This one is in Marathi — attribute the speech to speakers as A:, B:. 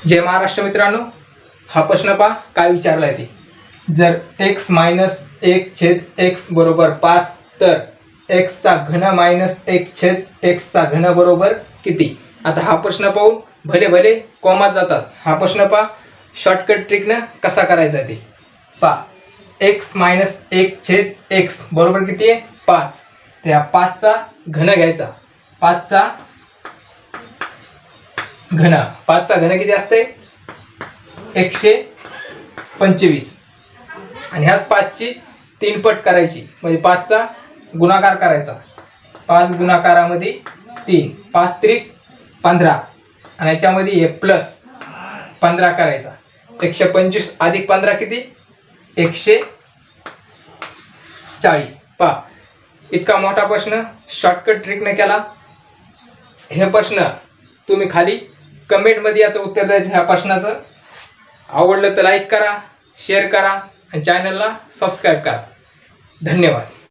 A: जय महाराष्ट्र मित्रांनो, हा प्रश्न पहा काय विचारला आहे ते। जर x मायनस 1/x बरोबर 5 तर x चा घन मायनस 1/x चा घन बरोबर किती। आता हा प्रश्न पाहून भले भले कॉमा जातात। हा प्रश्न पहा शॉर्टकट ट्रिकने कसा करायचा ते पहा। x मायनस 1/x बरोबर किती आहे 5। तर या 5 चा घन घ्यायचा। 5 चा घन किती असते 125 आणि ह्यात 5 ची 3 पट करायची म्हणजे 5 चा गुणाकार करायचा। 5 गुणाकारामध्ये 3 5 त्रिक 15 आणि याच्यामध्ये हे प्लस 15 करायचा। 125 अधिक 15 किती 140। पहा इतका मोठा प्रश्न शॉर्टकट ट्रिकने केला। हे प्रश्न तुम्ही खाली कमेंट मध्ये याचं उत्तर द्यायचं। ह्या प्रश्नाचं आवडलं तर लाईक करा, शेअर करा आणि चॅनलला सबस्क्राईब करा। धन्यवाद।